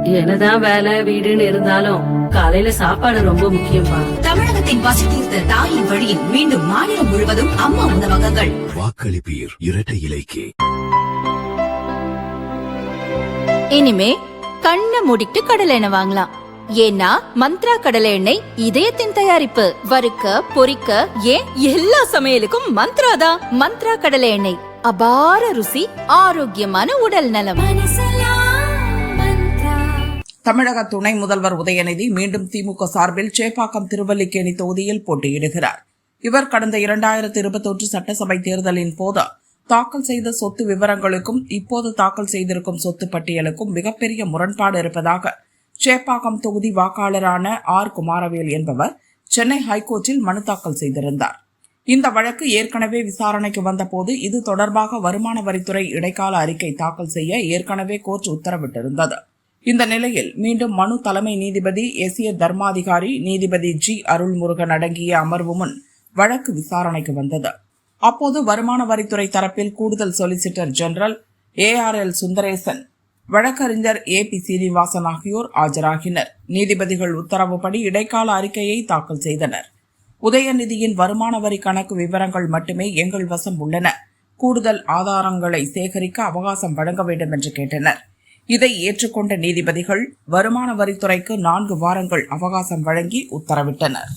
என்னதான் வேலை வீடுன்னு இருந்தாலும் காலையில சாப்பாடு ரொம்ப முக்கியம்பா. தமிழகத்தின் பசி தீர்த்த தாயின் வழியில் மீண்டும் மாநிலம் முழுவதும் அம்மா உணவகங்கள். வாக்களிப்பீர் இரட்டை இலைக்கு. இனிமே கண்ணை மூடிட்டு கடலை எண்ணெய் வாங்கலாம். ஏன்னா மந்த்ரா கடலை எண்ணெய் இதயத்தின் தயாரிப்பு. வறுக்க பொரிக்க ஏன் எல்லா சமையலுக்கும் மந்த்ரா தான். மந்த்ரா கடலை எண்ணெய் அபார ருசி, ஆரோக்கியமான உடல் நலம். தமிழக துணை முதல்வர் உதயநிதி மீண்டும் திமுக சார்பில் சேப்பாக்கம் திருவல்லிக்கேணி தொகுதியில் போட்டியிடுகிறார். இவர் கடந்த 2021 சட்டசபை தேர்தலின் போது தாக்கல் செய்த சொத்து விவரங்களுக்கும் இப்போது தாக்கல் செய்திருக்கும் சொத்து பட்டியலுக்கும் மிகப்பெரிய முரண்பாடு இருப்பதாக சேப்பாக்கம் தொகுதி வாக்காளரான ஆர் குமாரவேல் என்பவர் சென்னை ஹைகோர்ட்டில் மனு தாக்கல் செய்திருந்தார். இந்த வழக்கு ஏற்கனவே விசாரணைக்கு வந்தபோது இது தொடர்பாக வருமான வரித்துறை இடைக்கால அறிக்கை தாக்கல் செய்ய ஏற்கனவே கோர்ட் உத்தரவிட்டிருந்தது. இந்த நிலையில் மீண்டும் மனு தலைமை நீதிபதி எஸ்.ஏ. தர்மாதிகாரி, நீதிபதி ஜி. அருள்முருகன் அடங்கிய அமர்வு முன் வழக்கு விசாரணைக்கு வந்தது. அப்போது வருமான வரித்துறை தரப்பில் கூடுதல் சொலிசிட்டர் ஜெனரல் ARL சுந்தரேசன், வழக்கறிஞர் AP சீனிவாசன் ஆகியோர் ஆஜராகினர். நீதிபதிகள் உத்தரவுப்படி இடைக்கால அறிக்கையை தாக்கல் செய்தனர். உதயநிதியின் வருமான வரி கணக்கு விவரங்கள் மட்டுமே எங்கள் வசம் உள்ளன, கூடுதல் ஆதாரங்களை சேகரிக்க அவகாசம் வழங்க வேண்டும் என்று கேட்டனர். இதை ஏற்றுக்கொண்ட நீதிபதிகள் வருமான வரித்துறைக்கு 4 வாரங்கள் அவகாசம் வழங்கி உத்தரவிட்டனர்.